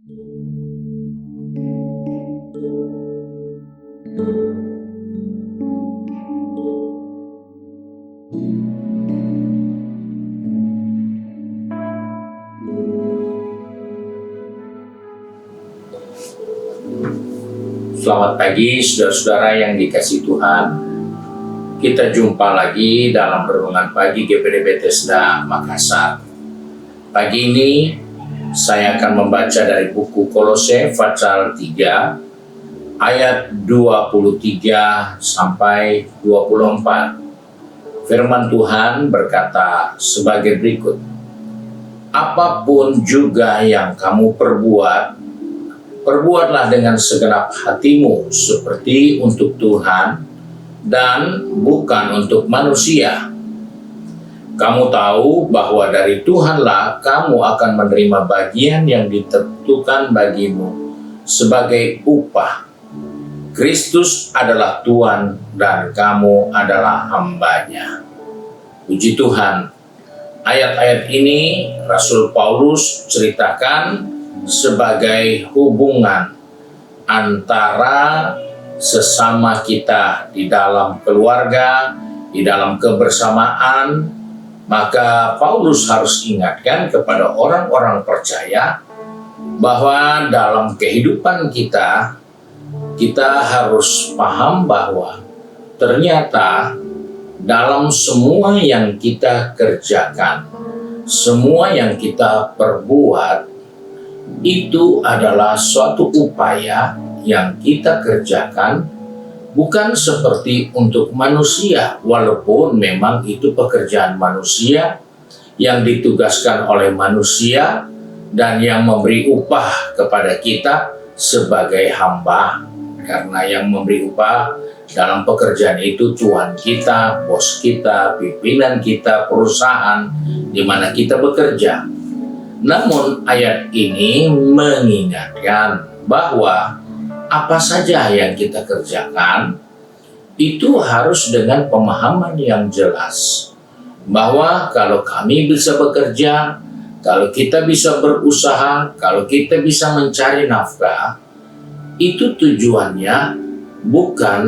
Selamat pagi saudara-saudara yang dikasihi Tuhan. Kita jumpa lagi dalam renungan pagi GPD Bethesda Makassar. Pagi ini saya akan membaca dari buku Kolose pasal 3 ayat 23 sampai 24. Firman Tuhan berkata sebagai berikut. Apapun juga yang kamu perbuatlah dengan segenap hatimu seperti untuk Tuhan dan bukan untuk manusia. Kamu tahu bahwa dari Tuhanlah kamu akan menerima bagian yang ditentukan bagimu sebagai upah. Kristus adalah Tuhan dan kamu adalah hambanya. Puji Tuhan. Ayat-ayat ini Rasul Paulus ceritakan sebagai hubungan antara sesama kita di dalam keluarga, di dalam kebersamaan. Maka Paulus harus ingatkan kepada orang-orang percaya bahwa dalam kehidupan kita harus paham bahwa ternyata dalam semua yang kita kerjakan, semua yang kita perbuat, itu adalah suatu upaya yang kita kerjakan bukan seperti untuk manusia, walaupun memang itu pekerjaan manusia yang ditugaskan oleh manusia dan yang memberi upah kepada kita sebagai hamba. Karena yang memberi upah dalam pekerjaan itu Tuhan kita, bos kita, pimpinan kita, perusahaan di mana kita bekerja. Namun ayat ini mengingatkan bahwa apa saja yang kita kerjakan itu harus dengan pemahaman yang jelas. Bahwa kalau kami bisa bekerja, kalau kita bisa berusaha, kalau kita bisa mencari nafkah, itu tujuannya bukan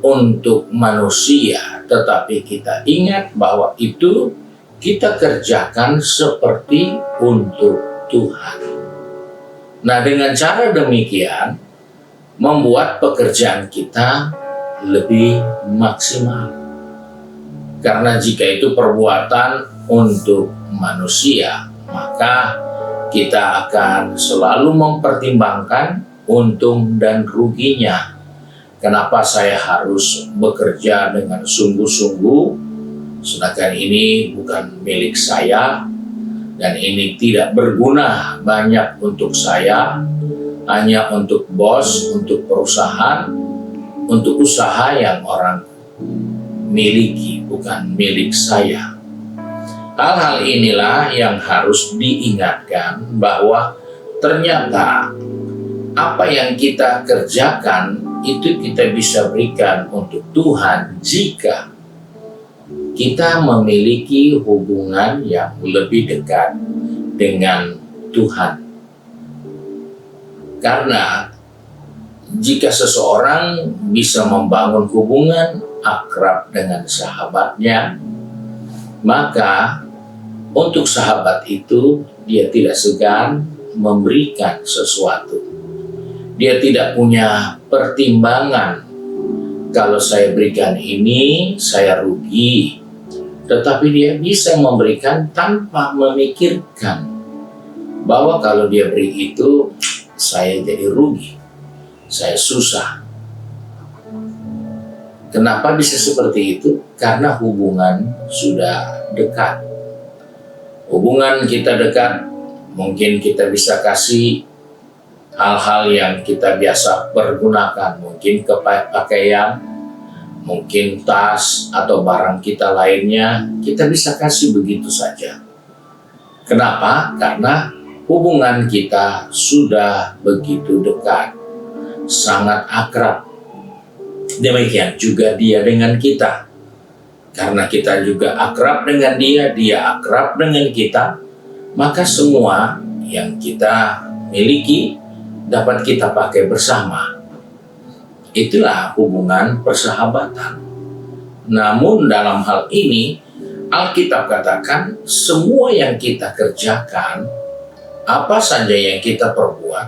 untuk manusia, tetapi kita ingat bahwa itu kita kerjakan seperti untuk Tuhan. Nah, dengan cara demikian membuat pekerjaan kita lebih maksimal. Karena jika itu perbuatan untuk manusia, maka kita akan selalu mempertimbangkan untung dan ruginya. Kenapa saya harus bekerja dengan sungguh-sungguh, sedangkan ini bukan milik saya dan ini tidak berguna banyak untuk saya, hanya untuk bos, untuk perusahaan, untuk usaha yang orang miliki, bukan milik saya. Hal-hal inilah yang harus diingatkan bahwa ternyata apa yang kita kerjakan itu kita bisa berikan untuk Tuhan jika kita memiliki hubungan yang lebih dekat dengan Tuhan. Karena jika seseorang bisa membangun hubungan akrab dengan sahabatnya, maka untuk sahabat itu dia tidak segan memberikan sesuatu. Dia tidak punya pertimbangan, kalau saya berikan ini, saya rugi. Tetapi dia bisa memberikan tanpa memikirkan bahwa kalau dia beri itu, saya jadi rugi, saya susah. Kenapa bisa seperti itu? Karena hubungan sudah dekat. Hubungan kita dekat, mungkin kita bisa kasih hal-hal yang kita biasa pergunakan, mungkin pakaian, mungkin tas atau barang kita lainnya, kita bisa kasih begitu saja. Kenapa? Karena hubungan kita sudah begitu dekat, sangat akrab. Demikian juga dia dengan kita. Karena kita juga akrab dengan dia, dia akrab dengan kita, maka semua yang kita miliki dapat kita pakai bersama. Itulah hubungan persahabatan. Namun dalam hal ini, Alkitab katakan semua yang kita kerjakan, apa saja yang kita perbuat,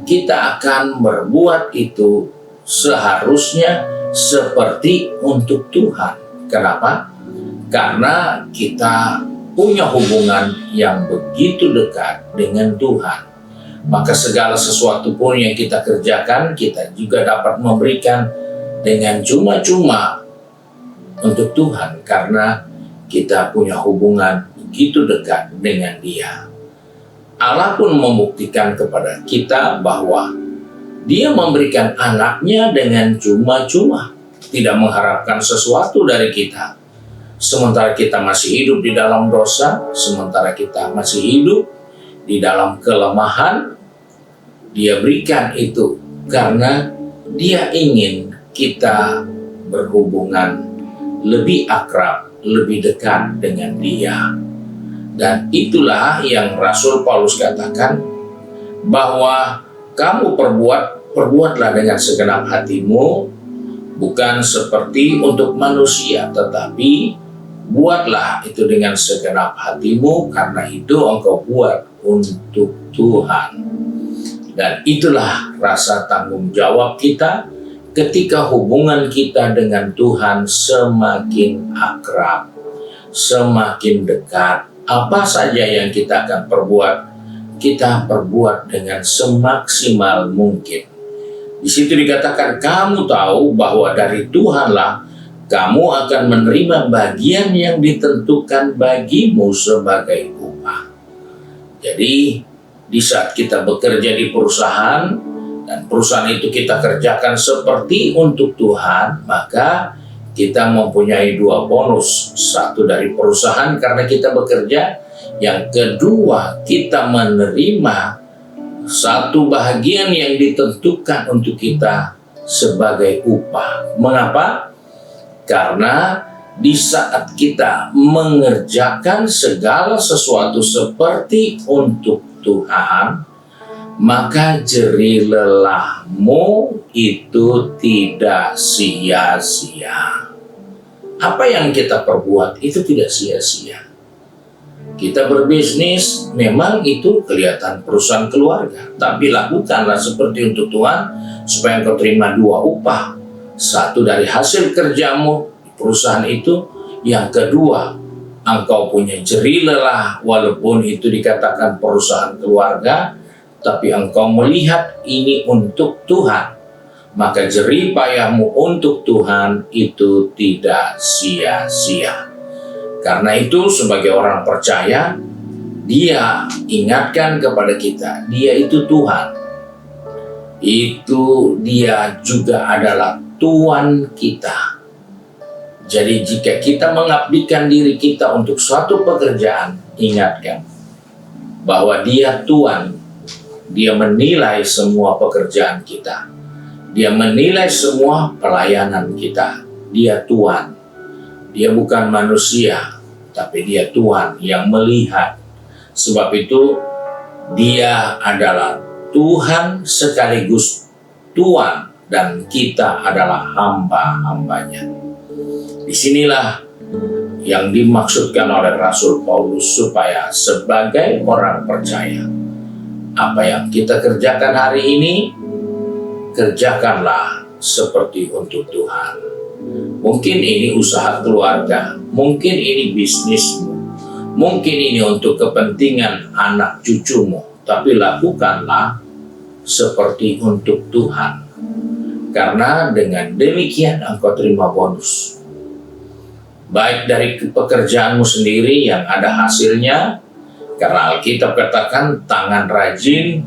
kita akan berbuat itu seharusnya seperti untuk Tuhan. Kenapa? Karena kita punya hubungan yang begitu dekat dengan Tuhan. Maka segala sesuatu pun yang kita kerjakan, kita juga dapat memberikan dengan cuma-cuma untuk Tuhan, karena kita punya hubungan begitu dekat dengan Dia. Allah pun membuktikan kepada kita bahwa Dia memberikan anaknya dengan cuma-cuma, tidak mengharapkan sesuatu dari kita. Sementara kita masih hidup di dalam dosa, sementara kita masih hidup di dalam kelemahan, Dia berikan itu karena Dia ingin kita berhubungan lebih akrab, lebih dekat dengan Dia. Dan itulah yang Rasul Paulus katakan, bahwa kamu perbuatlah dengan segenap hatimu, bukan seperti untuk manusia, tetapi buatlah itu dengan segenap hatimu, karena itu engkau buat untuk Tuhan. Dan itulah rasa tanggung jawab kita ketika hubungan kita dengan Tuhan semakin akrab, semakin dekat. Apa saja yang kita akan perbuat, kita perbuat dengan semaksimal mungkin. Di situ dikatakan, kamu tahu bahwa dari Tuhanlah kamu akan menerima bagian yang ditentukan bagimu sebagai upah. Jadi, di saat kita bekerja di perusahaan, dan perusahaan itu kita kerjakan seperti untuk Tuhan, maka kita mempunyai dua bonus. Satu dari perusahaan karena kita bekerja, yang kedua kita menerima satu bahagian yang ditentukan untuk kita sebagai upah. Mengapa? Karena di saat kita mengerjakan segala sesuatu seperti untuk Tuhan, maka jerih lelahmu itu tidak sia-sia. Apa yang kita perbuat itu tidak sia-sia. Kita berbisnis, memang itu kelihatan perusahaan keluarga, tapi lakukanlah seperti untuk Tuhan, supaya engkau terima dua upah. Satu dari hasil kerjamu di perusahaan itu, yang kedua engkau punya jerih lelah, walaupun itu dikatakan perusahaan keluarga, tapi engkau melihat ini untuk Tuhan, maka jerih payahmu untuk Tuhan itu tidak sia-sia. Karena itu sebagai orang percaya, Dia ingatkan kepada kita, Dia itu Tuhan. Itu Dia juga adalah Tuan kita. Jadi jika kita mengabdikan diri kita untuk suatu pekerjaan, ingatkan bahwa Dia Tuan. Dia menilai semua pekerjaan kita. Dia menilai semua pelayanan kita. Dia Tuhan. Dia bukan manusia, tapi Dia Tuhan yang melihat. Sebab itu, Dia adalah Tuhan sekaligus Tuan, dan kita adalah hamba-hambanya. Disinilah yang dimaksudkan oleh Rasul Paulus, supaya sebagai orang percaya, apa yang kita kerjakan hari ini, kerjakanlah seperti untuk Tuhan. Mungkin ini usaha keluarga, mungkin ini bisnismu, mungkin ini untuk kepentingan anak cucumu, tapi lakukanlah seperti untuk Tuhan. Karena dengan demikian engkau terima bonus. Baik dari pekerjaanmu sendiri yang ada hasilnya, karena Alkitab katakan tangan rajin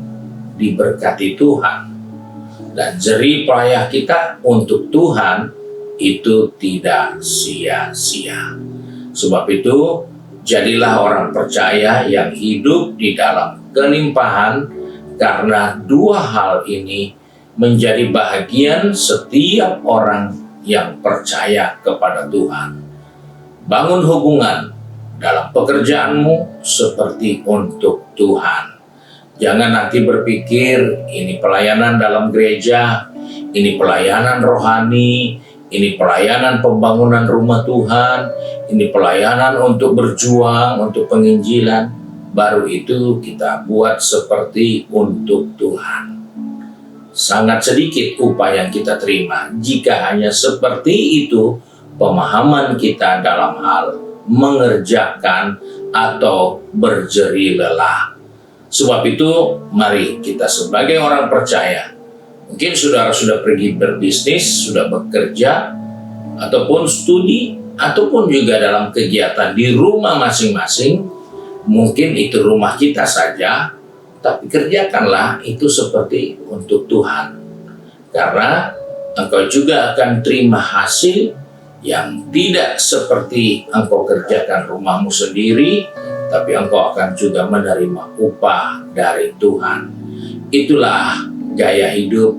diberkati Tuhan. Dan jerih payah kita untuk Tuhan itu tidak sia-sia. Sebab itu, jadilah orang percaya yang hidup di dalam kelimpahan, karena dua hal ini menjadi bahagian setiap orang yang percaya kepada Tuhan. Bangun hubungan dalam pekerjaanmu seperti untuk Tuhan. Jangan nanti berpikir ini pelayanan dalam gereja, ini pelayanan rohani, ini pelayanan pembangunan rumah Tuhan, ini pelayanan untuk berjuang, untuk penginjilan. Baru itu kita buat seperti untuk Tuhan. Sangat sedikit upah yang kita terima jika hanya seperti itu pemahaman kita dalam hal mengerjakan atau berjeri lelah. Sebab itu, mari kita sebagai orang percaya, mungkin saudara sudah pergi berbisnis, sudah bekerja, ataupun studi, ataupun juga dalam kegiatan di rumah masing-masing. Mungkin itu rumah kita saja, tapi kerjakanlah itu seperti untuk Tuhan. Karena engkau juga akan terima hasil yang tidak seperti engkau kerjakan rumahmu sendiri, tapi engkau akan juga menerima upah dari Tuhan. Itulah gaya hidup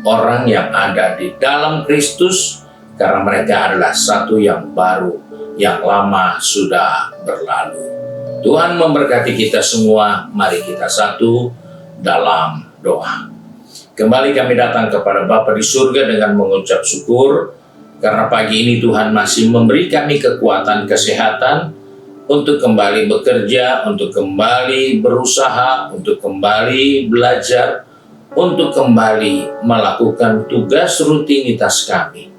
orang yang ada di dalam Kristus, karena mereka adalah satu yang baru, yang lama sudah berlalu. Tuhan memberkati kita semua. Mari kita satu dalam doa. Kembali kami datang kepada Bapa di surga dengan mengucap syukur, karena pagi ini Tuhan masih memberi kami kekuatan, kesehatan, untuk kembali bekerja, untuk kembali berusaha, untuk kembali belajar, untuk kembali melakukan tugas rutinitas kami.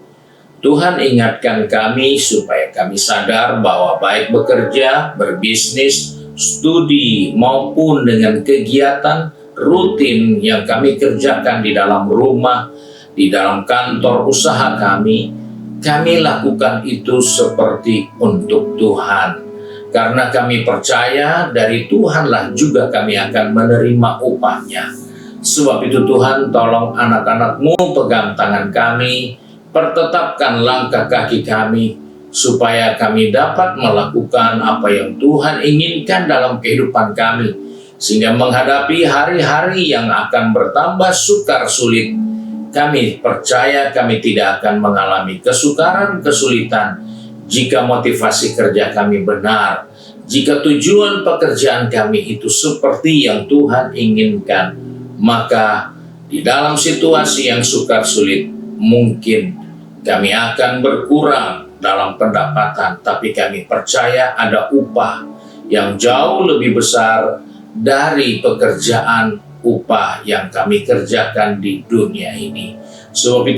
Tuhan ingatkan kami supaya kami sadar bahwa baik bekerja, berbisnis, studi, maupun dengan kegiatan rutin yang kami kerjakan di dalam rumah, di dalam kantor usaha kami lakukan itu seperti untuk Tuhan. Karena kami percaya dari Tuhanlah juga kami akan menerima upahnya. Sebab itu Tuhan, tolong anak-anak-Mu pegang tangan kami, pertetapkan langkah kaki kami, supaya kami dapat melakukan apa yang Tuhan inginkan dalam kehidupan kami, sehingga menghadapi hari-hari yang akan bertambah sukar sulit, kami percaya kami tidak akan mengalami kesukaran, kesulitan, jika motivasi kerja kami benar, jika tujuan pekerjaan kami itu seperti yang Tuhan inginkan, maka di dalam situasi yang sukar sulit, mungkin kami akan berkurang dalam pendapatan, tapi kami percaya ada upah yang jauh lebih besar dari pekerjaan upah yang kami kerjakan di dunia ini. Sebab itu